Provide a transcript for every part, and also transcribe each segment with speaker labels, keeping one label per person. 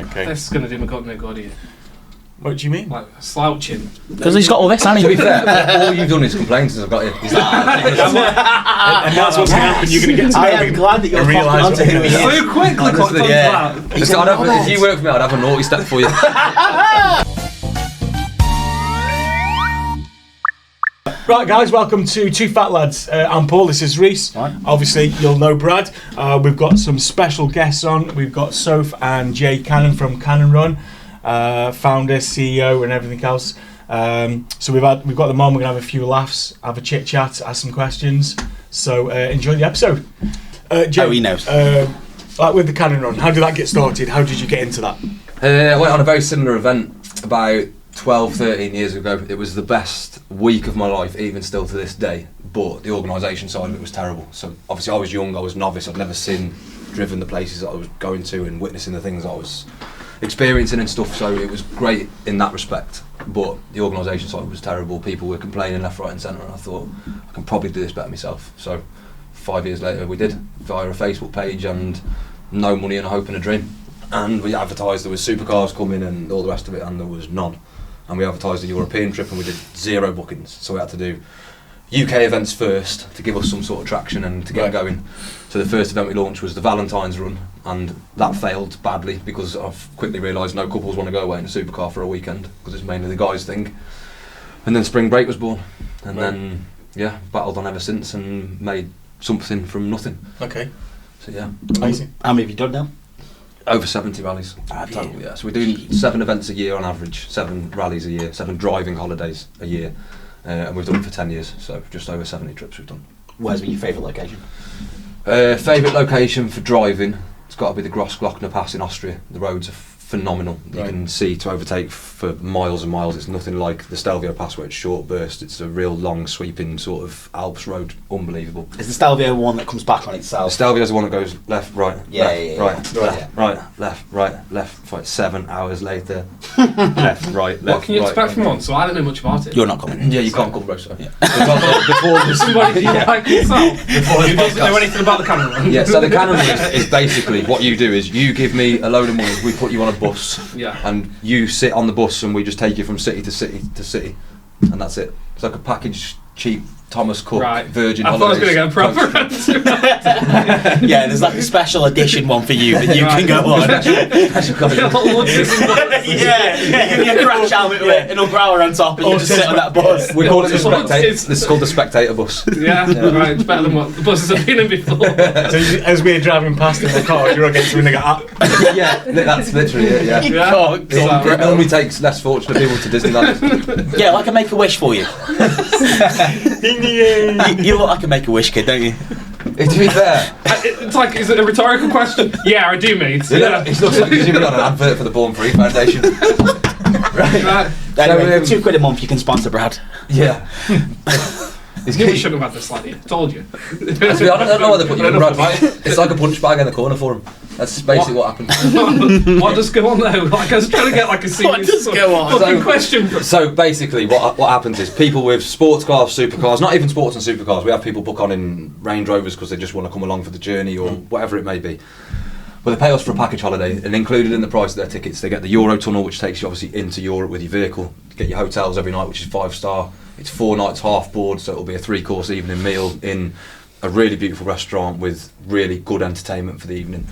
Speaker 1: Okay.
Speaker 2: This is going to do me no good here.
Speaker 1: What do you mean?
Speaker 2: Like slouching.
Speaker 3: Because he's got all this, hasn't he?
Speaker 4: To be fair, all you've done is complain since I've got here.
Speaker 1: And that's what's going to happen. You're going to get to know
Speaker 3: I am
Speaker 1: him
Speaker 3: glad that you're
Speaker 1: and realise
Speaker 3: onto
Speaker 1: what
Speaker 3: who he is.
Speaker 2: So quickly,
Speaker 4: Honestly,
Speaker 2: cut
Speaker 4: yeah.
Speaker 2: that.
Speaker 4: If you work for me, I'd have a naughty step for you.
Speaker 1: Right, guys, welcome to Two Phat Lads. I'm Paul, this is Reese.
Speaker 3: Right.
Speaker 1: Obviously, you'll know Brad. We've got some special guests on. We've got Soph and Jay Cannon from Cannon Run, founder, CEO, and everything else. So we've got them on. We're going to have a few laughs, have a chit chat, ask some questions. So enjoy the episode. Jay,
Speaker 3: he knows.
Speaker 1: Like with the Cannon Run, how did that get started? How did you get into that?
Speaker 4: I went on a very similar event about 12, 13 years ago. It was the best week of my life, even still to this day, but the organisation side of it was terrible. So obviously I was young, I was novice, I'd never driven the places that I was going to and witnessing the things I was experiencing and stuff, so it was great in that respect, but the organisation side was terrible. People were complaining left, right and centre, and I thought I can probably do this better myself. So 5 years later we did, via a Facebook page and no money and a hope and a dream, and we advertised there was supercars coming and all the rest of it, and there was none. And we advertised a European trip and we did 0 bookings, so we had to do UK events first to give us some sort of traction and to get going. So the first event we launched was the Valentine's Run, and that failed badly because I've quickly realised no couples want to go away in a supercar for a weekend because it's mainly the guys' thing. And then Spring Break was born, and then battled on ever since and made something from nothing.
Speaker 1: Okay.
Speaker 4: So yeah.
Speaker 1: Amazing.
Speaker 3: How many have you done now?
Speaker 4: Over 70 rallies. Total, yeah. So we're doing 7 events a year on average, 7 rallies a year, 7 driving holidays a year, and we've done it for 10 years, so just over 70 trips we've done.
Speaker 3: Where's been your favourite location?
Speaker 4: Favourite location for driving, it's got to be the Grossglockner Pass in Austria. The roads are phenomenal. You can see to overtake for miles and miles. It's nothing like the Stelvio Pass where it's short burst. It's a real long sweeping sort of Alps road, unbelievable.
Speaker 3: Is the Stelvio one that comes back on itself?
Speaker 4: The Stelvio is the one that goes left, right, left, right, 7 hours later, left, right, left.
Speaker 2: What can you expect from one? So I don't know much about it.
Speaker 3: You're not coming.
Speaker 4: Yeah, you can't come, bro. So.
Speaker 3: Yeah.
Speaker 4: Before this,
Speaker 2: Somebody like yourself
Speaker 4: before
Speaker 2: who
Speaker 4: this
Speaker 2: doesn't know
Speaker 4: podcast.
Speaker 2: anything about the Cannon Run.
Speaker 4: Yeah, so the Cannon Run is basically what you do is you give me a load of money, we put you on a bus, and you sit on the bus and we just take you from city to city to city, and that's it. It's like a package, cheap Thomas Cook Virgin
Speaker 2: I thought I was going to
Speaker 4: Holidays
Speaker 2: get a proper answer.
Speaker 3: Yeah, there's like a special edition one for you that you can go on. Yeah, give me a crash helmet with an umbrella on top and you just sit on that bus.
Speaker 4: We call it the Spectator. This is called the Spectator bus.
Speaker 2: Yeah, right, it's better than what the buses have been in before.
Speaker 1: So as we're driving past in the car, you're against when they get up.
Speaker 4: Yeah, that's literally it, yeah. It normally takes less fortunate people to Disneyland.
Speaker 3: Yeah, like a Make-A-Wish for you. You look like a Make-A-Wish kid, don't you?
Speaker 4: To be fair,
Speaker 2: It's like, is it a rhetorical question? Yeah, I do, mate.
Speaker 4: it looks like you've got an advert for the Born Free Foundation.
Speaker 2: Right.
Speaker 3: Anyway, for £2 a month you can sponsor Brad.
Speaker 4: Yeah.
Speaker 2: You shouldn't have had this lad here. Told you.
Speaker 4: Actually, I don't know why they put you in, Brad. It's like a punch bag in the corner for him. That's basically what happened.
Speaker 2: What does go on there? Like, I was trying to get like a serious fucking question.
Speaker 4: So basically what happens is people with sports cars, supercars, not even sports and supercars, we have people book on in Range Rovers because they just want to come along for the journey or whatever it may be. Well, they pay us for a package holiday, and included in the price of their tickets they get the Eurotunnel, which takes you obviously into Europe with your vehicle. You get your hotels every night, which is 5-star. It's 4 nights half board, so it'll be a 3-course evening meal in a really beautiful restaurant with really good entertainment for the evening.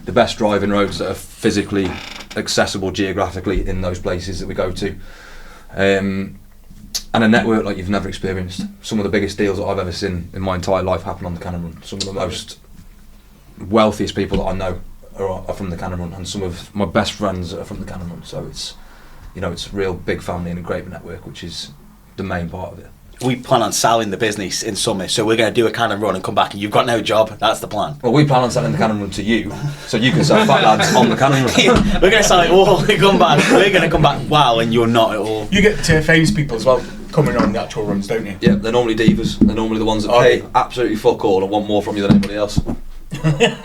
Speaker 4: The best driving roads that are physically accessible geographically in those places that we go to. And a network like you've never experienced. Some of the biggest deals that I've ever seen in my entire life happen on the Cannon Run. Some of the most wealthiest people that I know are from the Cannon Run, and some of my best friends are from the Cannon Run. So it's, it's a real big family and a great network, which is the main part of it.
Speaker 3: We plan on selling the business in summer, so we're going to do a Cannon Run and come back, and you've got no job. That's the plan.
Speaker 4: Well, we plan on selling the Cannon Run to you, so you can sell Phat Lads on the Cannon Run.
Speaker 3: We're going to sell it all. We're going to come back. Wow, and you're not at all.
Speaker 1: You get famous people as well coming on the actual runs, don't you?
Speaker 4: Yeah, they're normally divas. They're normally the ones that pay absolutely fuck all and want more from you than anybody else.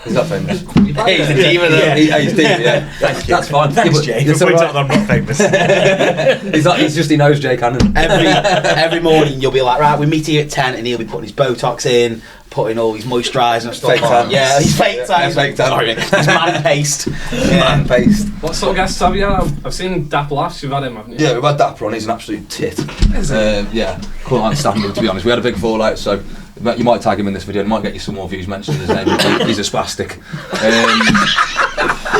Speaker 4: He's not famous.
Speaker 3: Hey, he's a diva though.
Speaker 4: He's diva, yeah. That's fine.
Speaker 1: Thanks, Jay.
Speaker 4: It's
Speaker 1: For pointing
Speaker 4: alright.
Speaker 1: out that I'm not famous.
Speaker 4: He's just, he knows Jay Cannon.
Speaker 3: Every morning you'll be like, right, we meet here at 10, and he'll be putting his Botox in, putting all his moisturiser and stuff
Speaker 4: Fake
Speaker 3: on.
Speaker 4: tan.
Speaker 3: Yeah, he's fake tan.
Speaker 4: Yeah, fake tan.
Speaker 3: Sorry, his man paste.
Speaker 4: Man paste.
Speaker 2: What sort of guests have you had? I've seen Dap Laughs, you've had him, haven't you?
Speaker 4: Yeah, we've had Dapper on, he's an absolute tit.
Speaker 2: Is he?
Speaker 4: Yeah, couldn't understand him, to be honest. We had a big fallout, so you might tag him in this video, it might get you some more views mentioning his name. He's a spastic.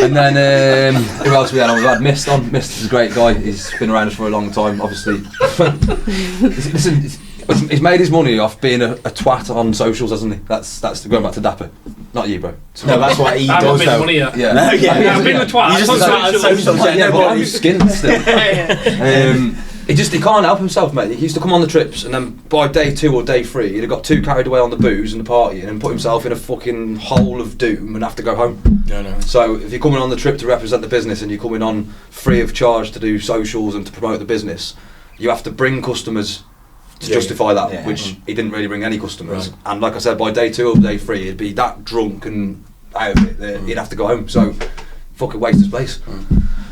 Speaker 4: And then, who else we had on? We've had Mist on. Mist is a great guy, he's been around us for a long time, obviously. Listen, he's made his money off being a twat on socials, hasn't he? That's going back to Dapper. Not you, bro.
Speaker 3: No, that's what he
Speaker 2: I haven't
Speaker 3: does
Speaker 2: made
Speaker 3: though.
Speaker 2: money yet.
Speaker 4: Yeah.
Speaker 3: No, yeah.
Speaker 2: I've been a twat.
Speaker 3: You just
Speaker 2: I'm
Speaker 3: a twat
Speaker 2: on
Speaker 3: on socials.
Speaker 4: Yeah,
Speaker 3: but
Speaker 4: but he's skinned still. He can't help himself, mate. He used to come on the trips, and then by day 2 or day 3, he'd have got too carried away on the booze and the partying, and put himself in a fucking hole of doom and have to go home.
Speaker 1: No.
Speaker 4: So if you're coming on the trip to represent the business and you're coming on free of charge to do socials and to promote the business, you have to bring customers to justify that, which he didn't really bring any customers.
Speaker 1: Right.
Speaker 4: And like I said, by day 2 or day 3, he'd be that drunk and out of it that he'd have to go home. So fucking waste his place.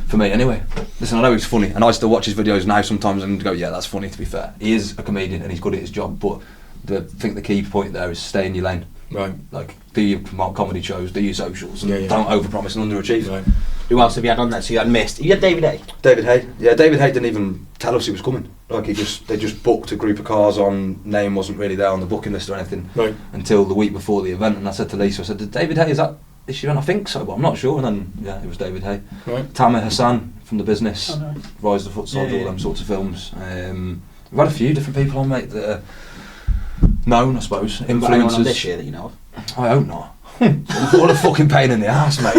Speaker 4: For me, anyway. Listen, I know he's funny, and I still watch his videos now sometimes and go, yeah, that's funny, to be fair. He is a comedian and he's good at his job, but I think the key point there is stay in your lane.
Speaker 1: Right.
Speaker 4: Like, do your comedy shows, do your socials, and
Speaker 1: Yeah.
Speaker 4: don't overpromise and underachieve.
Speaker 1: Right.
Speaker 3: Who else have you had on there? So you had Mist. You had David A.
Speaker 4: David Hay. Yeah, David Hay didn't even tell us he was coming. Like, they just booked a group of cars on, name wasn't really there on the booking list or anything.
Speaker 1: Right.
Speaker 4: Until the week before the event, and I said to Lisa, I said, did David Hay, is that this year? And I think so, but I'm not sure. And then, yeah, it was David Hay.
Speaker 1: Right.
Speaker 4: Tamer Hassan from The Business,
Speaker 3: Oh, nice.
Speaker 4: Rise the Foot Soldier, all them sorts of films. We've had a few different people on, mate, that are known, I suppose.
Speaker 3: Got anyone on
Speaker 4: Influencers.
Speaker 3: this year that you know of?
Speaker 4: I hope not. What a fucking pain in the ass, mate.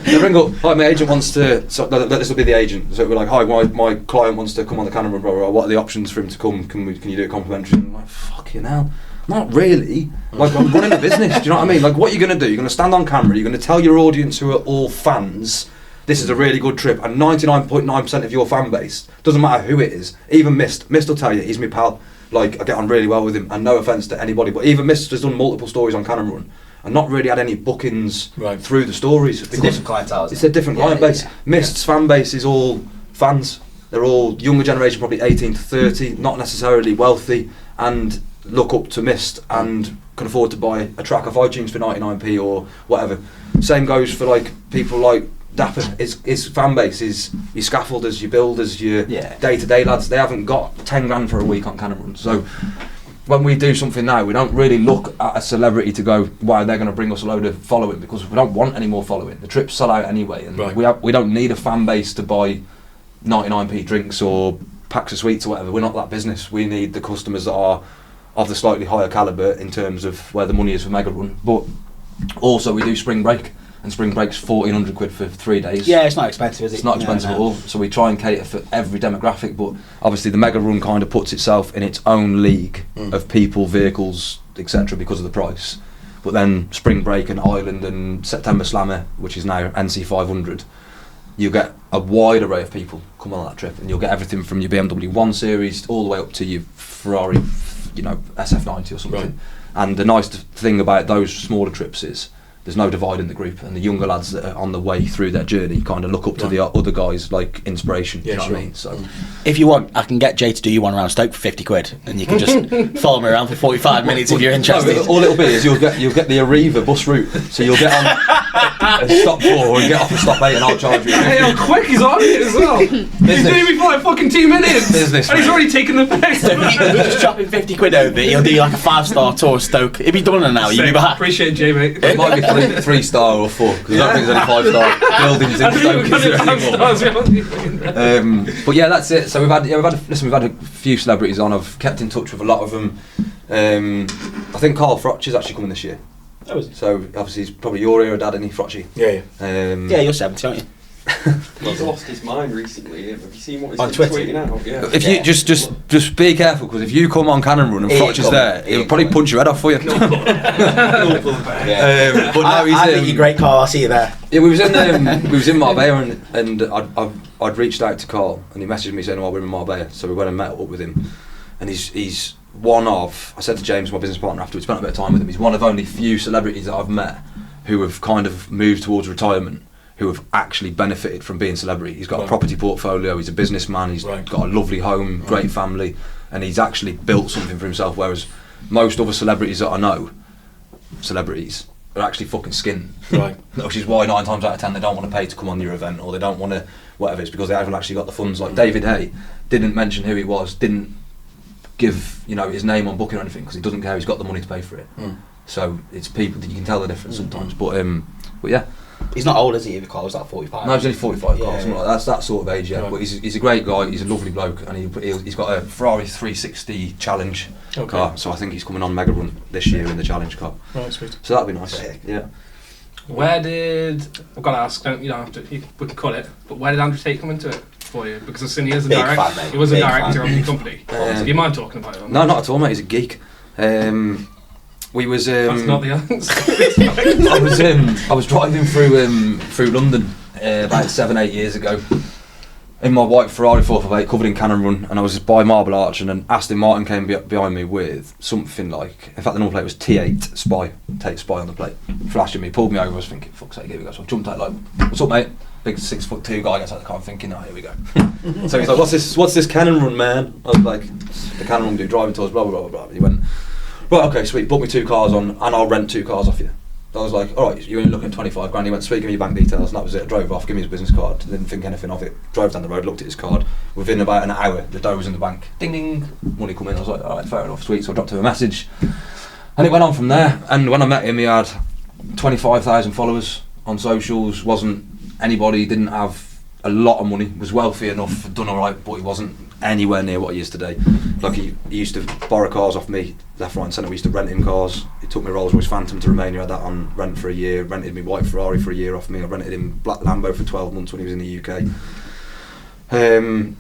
Speaker 4: They ring up, hi, my agent wants to, so this will be the agent, so we're like, hi, my client wants to come on the Cannon Run, bro, what are the options for him to come, can you do it complimentary? I'm like, fucking hell, not really, like, I'm running a business, do you know what I mean? Like, what are you going to do? You're going to stand on camera, you're going to tell your audience who are all fans, this is a really good trip, and 99.9% of your fan base, doesn't matter who it is, even Mist will tell you, he's my pal, like, I get on really well with him, and no offence to anybody, but even Mist has done multiple stories on Cannon Run, and not really had any bookings through the stories.
Speaker 3: It's a different clientele.
Speaker 4: It's a different client base. Mist's fan base is all fans. They're all younger generation, probably 18 to 30, not necessarily wealthy, and look up to Mist and can afford to buy a track off iTunes for 99p or whatever. Same goes for like people like Dapper. His fan base is your scaffolders, your builders, your day-to-day lads. They haven't got 10 grand for a week on Cannon Run. So when we do something now, we don't really look at a celebrity to go, why they're going to bring us a load of following, because we don't want any more following. The trips sell out anyway, and we don't need a fan base to buy 99p drinks or packs of sweets or whatever. We're not that business. We need the customers that are of the slightly higher calibre in terms of where the money is for Mega Run. But also we do Spring Break, and Spring Break's 1,400 quid for 3 days.
Speaker 3: Yeah, it's not expensive, is it?
Speaker 4: It's not expensive at all, so we try and cater for every demographic, but obviously the Mega Run kind of puts itself in its own league of people, vehicles, etc. because of the price. But then Spring Break and Island and September Slammer, which is now NC 500, you get a wide array of people come on that trip, and you'll get everything from your BMW 1 Series all the way up to your Ferrari, SF90 or something.
Speaker 1: Right.
Speaker 4: And the nice thing about those smaller trips is there's no divide in the group, and the younger lads that are on the way through their journey kind of look up to the other guys like inspiration. You know what I mean? So,
Speaker 3: if you want, I can get Jay to do you one around Stoke for 50 quid, and you can just follow me around for 45 minutes if you're interested.
Speaker 4: No, all it'll be is you'll get the Arriva bus route, so you'll get on stop 4 and get off at stop 8, and I'll charge you.
Speaker 2: Hey, how quick he's on it as well. He's doing me for like fucking 2 minutes.
Speaker 4: Business,
Speaker 2: and he's
Speaker 4: mate.
Speaker 2: already taken the piss.
Speaker 3: So if you just drop him 50 quid over, he'll do you like a 5-star tour of Stoke. If he's done it now, you'll be back.
Speaker 2: Appreciate Jay, mate.
Speaker 4: It might be 3-star or 4, because I don't think there's any 5-star buildings in Stoke is there anymore. But yeah, that's it. So we've had a few celebrities on. I've kept in touch with a lot of them. I think Carl Frotch is actually coming this year.
Speaker 1: Oh, is he?
Speaker 4: So obviously he's probably your era dad, isn't he, Frotchy?
Speaker 1: Yeah.
Speaker 3: Yeah, you're 70, aren't you?
Speaker 5: He's lost his mind recently. Have you seen what he's
Speaker 3: On
Speaker 5: been
Speaker 3: Twitter?
Speaker 5: tweeting out? Yeah.
Speaker 4: If you just be careful, because if you come on Cannon Run and Frotch is there, he'll probably punch your head off for you.
Speaker 3: But
Speaker 4: no, he's
Speaker 3: I think you're great, Carl. I'll see you there.
Speaker 4: Yeah, we was in Marbella, and I'd reached out to Carl, and he messaged me saying, "Oh, we're in Marbella." So we went and met up with him, and he's I said to James, my business partner, after we spent a bit of time with him, he's one of only few celebrities that I've met who have kind of moved towards retirement, who have actually benefited from being celebrity. He's got a property portfolio, he's a businessman, he's got a lovely home, great family, and he's actually built something for himself, whereas most other celebrities that I know, are actually fucking skinned.
Speaker 1: Right.
Speaker 4: Which is why 9 times out of 10 they don't want to pay to come on your event, or they don't want to whatever. It's because they haven't actually got the funds. Like David Hay didn't mention who he was, didn't give his name on booking or anything, because he doesn't care. He's got the money to pay for it. So it's people that you can tell the difference sometimes. But yeah.
Speaker 3: He's not old, is he? Because I was like 45.
Speaker 4: No, he's only 45. Something like that. That's that sort of age, yeah.
Speaker 1: Right.
Speaker 4: But he's a great guy. He's a lovely bloke, and he's got a Ferrari 360 Challenge car. So I think he's coming on Mega Run this year in the Challenge car.
Speaker 1: Right, sweet.
Speaker 4: So that'd be nice. Yeah.
Speaker 2: Where did I've got to ask? You don't have to. We can cut it. But where did Andrew Tate come into it for you? Because I've seen he is a
Speaker 3: Big
Speaker 2: director.
Speaker 3: fan, mate.
Speaker 2: He was a
Speaker 3: Big
Speaker 2: director
Speaker 3: fan.
Speaker 2: of the company. Do you mind talking about it?
Speaker 4: No, not at all, mate. He's a geek. We was.
Speaker 2: That's not the answer.
Speaker 4: I was driving through London about 7-8 years ago in my white Ferrari 458 covered in cannon run, and I was by Marble Arch, and then Aston Martin came behind me with something like, in fact the number plate was T8 Spy, Tate Spy on the plate, flashed at me, pulled me over. I was thinking, fuck's sake, here we go. So I jumped out like, what's up, mate? Big 6'2" guy gets out of the car, I'm thinking, oh, here we go. So he's like, what's this cannon run, man? I was like, the cannon run, do driving tours, blah blah blah blah. He went, right, okay, sweet, book me 2 cars on, and I'll rent 2 cars off you. I was like, alright, you're only looking at 25 grand. He went, sweet, give me your bank details, and that was it. I drove off, give me his business card, didn't think anything of it. Drove down the road, looked at his card. Within about an hour, the dough was in the bank. Ding ding, money come in. I was like, alright, fair enough, sweet. So I dropped him a message, and it went on from there. And when I met him, he had 25,000 followers on socials, wasn't anybody, didn't have a lot of money, was wealthy enough, done alright, but he wasn't anywhere near what he is today. Like he used to borrow cars off me left, right and centre. We used to rent him cars. He took me Rolls Royce Phantom to Romania, had that on rent for a year, rented me white Ferrari for a year off me. I rented him black Lambo for 12 months when he was in the UK. And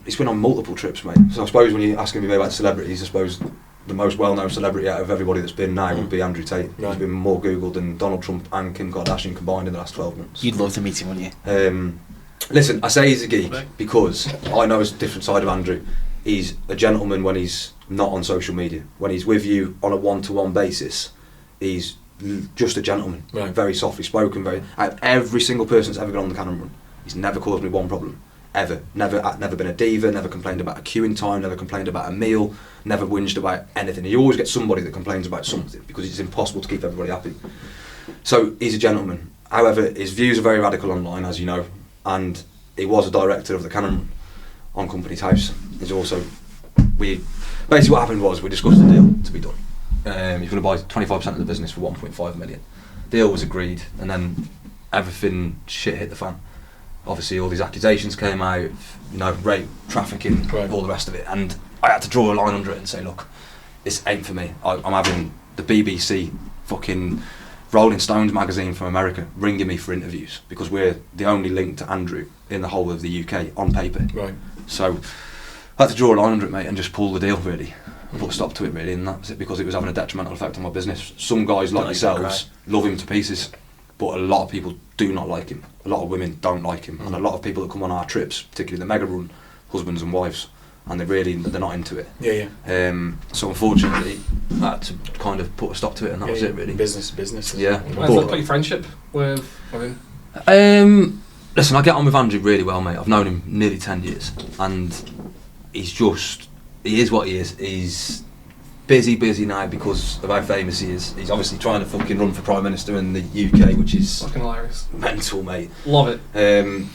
Speaker 4: he's been on multiple trips, mate. So I suppose when you're asking me about celebrities, I suppose the most well-known celebrity out of everybody that's been now would be Andrew Tate.
Speaker 1: Right.
Speaker 4: He's been more Googled than Donald Trump and Kim Kardashian combined in the last 12 months.
Speaker 3: You'd love to meet him, wouldn't you?
Speaker 4: Listen, I say he's a geek because I know a different side of Andrew. He's a gentleman when he's not on social media. When he's with you on a one-to-one basis, he's just a gentleman.
Speaker 1: Right.
Speaker 4: Very softly spoken. Out of every single person that's ever been on the cannon run, he's never caused me one problem. Ever. Never been a diva, never complained about a queuing time, never complained about a meal, never whinged about anything. You always get somebody that complains about something because it's impossible to keep everybody happy. So he's a gentleman. However, his views are very radical online, as you know, and he was a director of the cannon run on Company's House. He's also, basically what happened was we discussed a deal to be done. He's going to buy 25% of the business for 1.5 million. Deal was agreed, and then everything shit hit the fan. Obviously all these accusations came out, rape, trafficking, all the rest of it, and I had to draw a line under it and say, look, this ain't for me. I'm having the BBC, fucking Rolling Stones magazine from America ringing me for interviews because we're the only link to Andrew in the whole of the UK on paper.
Speaker 1: Right.
Speaker 4: So I had to draw a line under it, mate, and just pull the deal, really. Put a stop to it, really, and that's it, because it was having a detrimental effect on my business. Some guys like yourselves love him to pieces, but a lot of people do not like him. A lot of women don't like him, and a lot of people that come on our trips, particularly the mega run, husbands and wives, and they're not into it.
Speaker 1: Yeah.
Speaker 4: So unfortunately, I had to kind of put a stop to it, and that was it, really.
Speaker 1: Business.
Speaker 4: Yeah.
Speaker 2: How's that got your friendship with him?
Speaker 4: Listen, I get on with Andrew really well, mate. I've known him nearly 10 years, and he is what he is. He's busy now because of how famous he is. He's obviously trying to fucking run for Prime Minister in the UK, which is
Speaker 2: fucking hilarious.
Speaker 4: Mental, mate.
Speaker 2: Love it.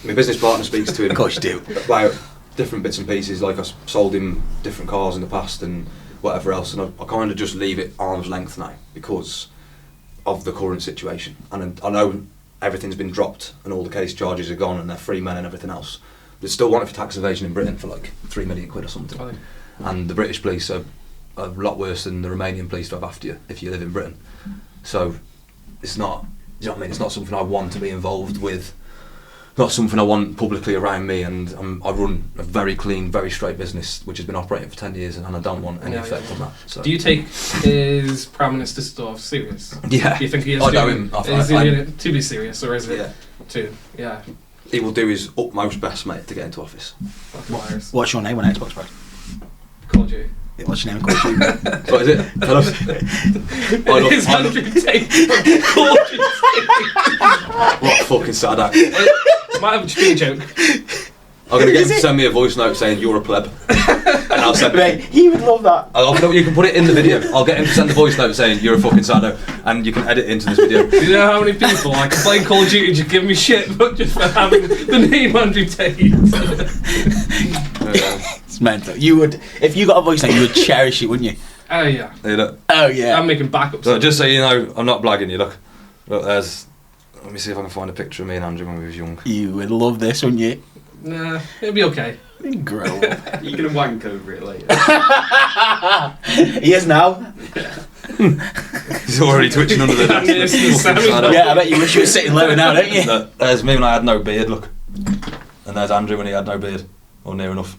Speaker 4: My business partner speaks to him.
Speaker 3: Of course you do.
Speaker 4: About different bits and pieces, like I sold him different cars in the past and whatever else, and I kind of just leave it arm's length now because of the current situation. And I know everything's been dropped and all the case charges are gone and they're free men and everything else. They're still wanted for tax evasion in Britain for like 3 million quid or something.
Speaker 2: Oh,
Speaker 4: And the British police are a lot worse than the Romanian police to have after you if you live in Britain. So it's not, you know what I mean? It's not something I want to be involved with. Not something I want publicly around me, and I run a very clean, very straight business which has been operating for 10 years, and I don't want any effect on that. So.
Speaker 2: Do you take his Prime Minister stuff serious?
Speaker 4: Yeah.
Speaker 2: Do you think he is
Speaker 4: I know
Speaker 2: doing,
Speaker 4: him.
Speaker 2: is he doing it to be serious, or is it
Speaker 4: Yeah.
Speaker 2: to? Yeah.
Speaker 4: He will do his utmost best, mate, to get into office.
Speaker 2: Fucking hilarious.
Speaker 3: What's your name on Xbox, bro?
Speaker 2: Call called you?
Speaker 3: What's your name called you?
Speaker 4: What is it? Tell us.
Speaker 2: It's Andrew Tate called you.
Speaker 4: What a fucking sad act.
Speaker 2: Might have just been a joke.
Speaker 4: I'm going to get him to send me a voice note saying you're a pleb. And I'll send
Speaker 3: Mate,
Speaker 4: it.
Speaker 3: he would love that.
Speaker 4: You can put it in the video. I'll get him to send a voice note saying you're a fucking sado. And you can edit it into this video.
Speaker 2: Do you know how many people I can play Call of Duty just give me shit but just for having the name Andrew Tate?
Speaker 3: It's mental. You would, if you got a voice note, you would cherish it, wouldn't you?
Speaker 2: Oh yeah.
Speaker 4: Hey, look.
Speaker 3: Oh yeah.
Speaker 2: I'm making backups.
Speaker 4: So just so you know, I'm not blagging you, look. Look, there's... Let me see if I can find a picture of me and Andrew when we was young.
Speaker 3: You would love this, wouldn't you?
Speaker 2: Nah, it'll be okay.
Speaker 3: Grow up.
Speaker 5: You can wank over it later.
Speaker 3: He is now.
Speaker 4: He's already twitching under the desk.
Speaker 2: Yes, the sound.
Speaker 3: Yeah, I bet you wish you were sitting lower now, don't you?
Speaker 4: Look, there's me when I had no beard, look. And there's Andrew when he had no beard. Or near enough.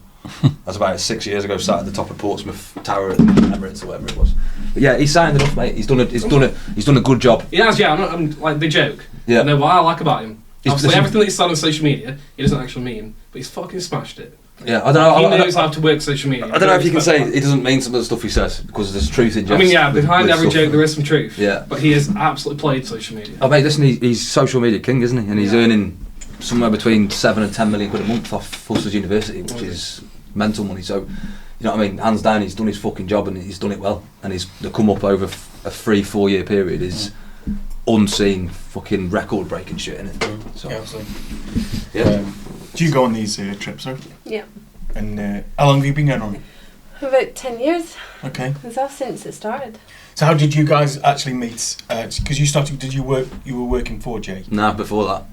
Speaker 4: That's about 6 years ago, sat at the top of Portsmouth Tower at the Emirates or whatever it was. But yeah, he's signed enough, mate. He's done a good job.
Speaker 2: He has, yeah. I'm like, they joke.
Speaker 4: Yeah.
Speaker 2: No, what I like about him,
Speaker 4: He's-
Speaker 2: obviously everything that he's done on social media, he doesn't actually mean, but he's fucking smashed it.
Speaker 4: Yeah, I don't know.
Speaker 2: He
Speaker 4: I
Speaker 2: knows how to work social media.
Speaker 4: don't know if you can say he doesn't mean some of the stuff he says because there's truth in
Speaker 2: I
Speaker 4: jokes.
Speaker 2: mean, yeah, behind
Speaker 4: with
Speaker 2: every
Speaker 4: stuff.
Speaker 2: joke there is some truth.
Speaker 4: Yeah.
Speaker 2: But he has absolutely played social media.
Speaker 4: Oh mate, listen, he's social media king, isn't he? And he's earning somewhere between 7 and 10 million quid a month off Fulsters University, which is mental money. So, you know what I mean? Hands down, he's done his fucking job and he's done it well. And the come up over a 3-4 year period is unseen fucking record breaking shit, innit? So,
Speaker 1: Yeah, absolutely.
Speaker 4: yeah.
Speaker 1: Do you go on these trips, though?
Speaker 6: Yeah.
Speaker 1: And how long have you been going on?
Speaker 6: About 10 years.
Speaker 1: Okay.
Speaker 6: It's all since it started.
Speaker 1: So how did you guys actually meet? Because you started, you were working for Jay?
Speaker 4: Nah, before that.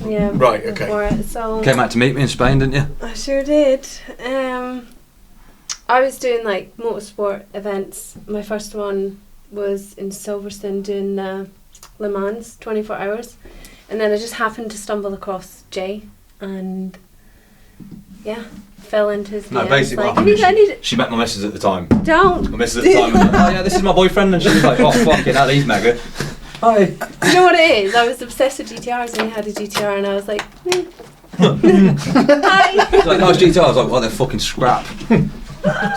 Speaker 6: Yeah.
Speaker 1: Right, okay.
Speaker 6: Before it, so
Speaker 4: Came out to meet me in Spain, didn't you?
Speaker 6: I sure did. I was doing like motorsport events. My first one was in Silverstone doing Le Mans 24 hours. And then I just happened to stumble across Jay and yeah, fell into his
Speaker 4: No,
Speaker 6: DMs,
Speaker 4: basically
Speaker 6: like,
Speaker 4: what
Speaker 6: I
Speaker 4: happened
Speaker 6: need
Speaker 4: She met my missus at the time.
Speaker 6: don't.
Speaker 4: My missus at the time was like, oh yeah, this is my boyfriend. And she was like, oh fucking hell, he's mega. Hi.
Speaker 6: You know what it is? I was obsessed with GTRs and he had a GTR and I was like, hi.
Speaker 4: He's like, nice GTR. I was like, well, they're fucking scrap.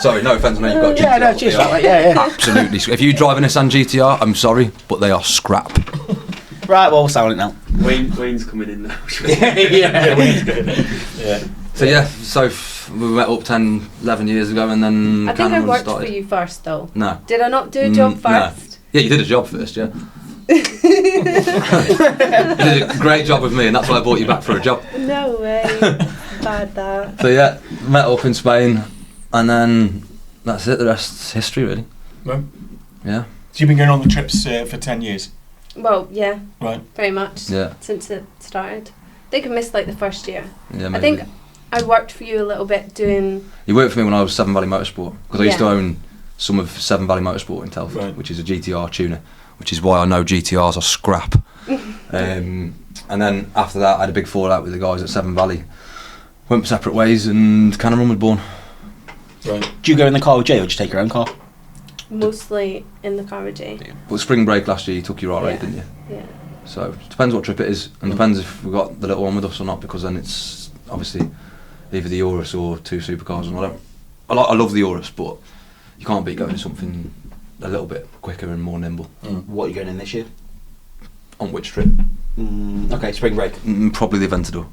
Speaker 4: Sorry, no offence, mate. You've got a GTR.
Speaker 3: Yeah, no, cheers,
Speaker 4: They are
Speaker 3: mate, yeah.
Speaker 4: Absolutely. If you drive a Nissan GTR, I'm sorry, but they are scrap.
Speaker 3: Right, well, we'll sound it now.
Speaker 5: Wayne's coming in now.
Speaker 3: Yeah.
Speaker 4: So yeah, we met up 10, 11 years ago, and then
Speaker 6: I think I
Speaker 4: Canon
Speaker 6: worked
Speaker 4: started.
Speaker 6: for you first though.
Speaker 4: No.
Speaker 6: Did I not do a job
Speaker 4: No.
Speaker 6: first?
Speaker 4: Yeah, you did a job first, yeah. You did a great job with me, and that's why I brought you back for a job.
Speaker 6: No way. Bad that.
Speaker 4: So yeah, met up in Spain, and then that's it. The rest's history, really.
Speaker 1: Right.
Speaker 4: Yeah.
Speaker 1: So you've been going on the trips for 10 years?
Speaker 6: Well, yeah,
Speaker 1: Right.
Speaker 6: very much.
Speaker 4: Yeah.
Speaker 6: Since it started. I think I missed like the first year.
Speaker 4: Yeah.
Speaker 6: I
Speaker 4: Maybe.
Speaker 6: think I worked for you a little bit doing.
Speaker 4: You worked for me when I was Seven Valley Motorsport, because I used to
Speaker 6: Yeah.
Speaker 4: own some of Seven Valley Motorsport in Telford,
Speaker 1: Right.
Speaker 4: which is a GTR tuner, which is why I know GTRs are scrap. And then after that, I had a big fallout with the guys at Seven Valley. Went separate ways, and Cannon Run was born.
Speaker 1: Right.
Speaker 3: Do you go in the car with Jay or do you take your own car?
Speaker 6: Mostly in the car with Jay.
Speaker 4: But spring break last year, you took your R8,
Speaker 6: Yeah.
Speaker 4: didn't you?
Speaker 6: Yeah.
Speaker 4: So it depends what trip it is, and depends if we've got the little one with us or not, because then it's obviously either the Urus or 2 supercars. And I love the Urus, but you can't beat going to something a little bit quicker and more nimble.
Speaker 3: What are you going in this year?
Speaker 4: On which trip?
Speaker 3: Okay, spring break.
Speaker 4: Probably the Aventador.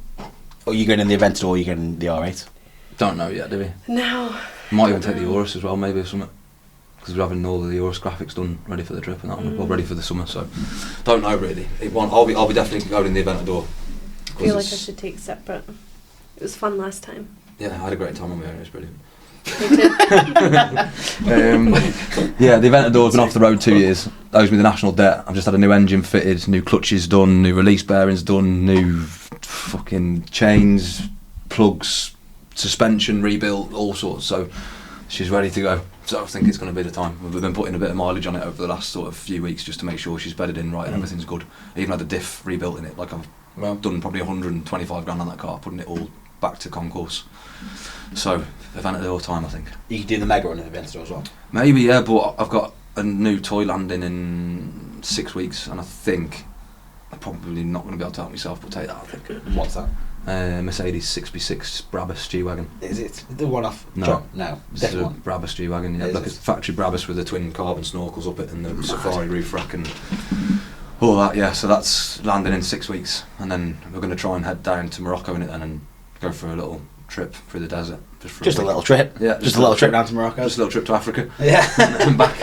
Speaker 3: Or are you going in the Aventador or are you going in the R8?
Speaker 4: Don't know yet, do we?
Speaker 6: No.
Speaker 4: Might even take the Urus as well, maybe, or something. Because we're having all of the Urus graphics done, ready for the trip and that, well, ready for the summer. So, don't know really. I'll be definitely going in the Aventador.
Speaker 6: I feel like I should take separate. It was fun last time.
Speaker 4: Yeah, I had a great time on my own. It was brilliant.
Speaker 6: Me too.
Speaker 4: Yeah, the Aventador's been off the road 2 years. Owes me the national debt. I've just had a new engine fitted, new clutches done, new release bearings done, new fucking chains, plugs, suspension rebuilt, all sorts. So she's ready to go. So I think it's going to be the time. We've been putting a bit of mileage on it over the last sort of few weeks just to make sure she's bedded in right and everything's good. I even had the diff rebuilt in it. Like I've done probably 125 grand on that car, putting it all back to concourse. So Aventador time, I think.
Speaker 3: You can do the Mega on the Aventador as well.
Speaker 4: Maybe, yeah, but I've got a new toy landing in 6 weeks, and I think I'm probably not going to be able to help myself, but take that, I think.
Speaker 3: What's that?
Speaker 4: Mercedes 6x6 Brabus G-Wagon.
Speaker 3: Is it the one off?
Speaker 4: No.
Speaker 3: No.
Speaker 4: This is a
Speaker 3: Different one.
Speaker 4: Brabus G-Wagon, yeah.
Speaker 3: Is
Speaker 4: Like a
Speaker 3: it?
Speaker 4: factory Brabus with the twin carbon snorkels up it and the safari roof rack and all that, yeah. So that's landing in 6 weeks. And then we're going to try and head down to Morocco in it then and go for a little trip through the desert. For
Speaker 3: Just a
Speaker 4: week.
Speaker 3: little trip.
Speaker 4: Yeah.
Speaker 3: Just a little trip down to Morocco.
Speaker 4: Just a little trip to Africa.
Speaker 3: Yeah.
Speaker 4: And back.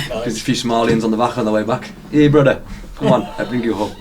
Speaker 4: There's a few Somalians on the back on the way back. Hey brother, come on, I bring you home.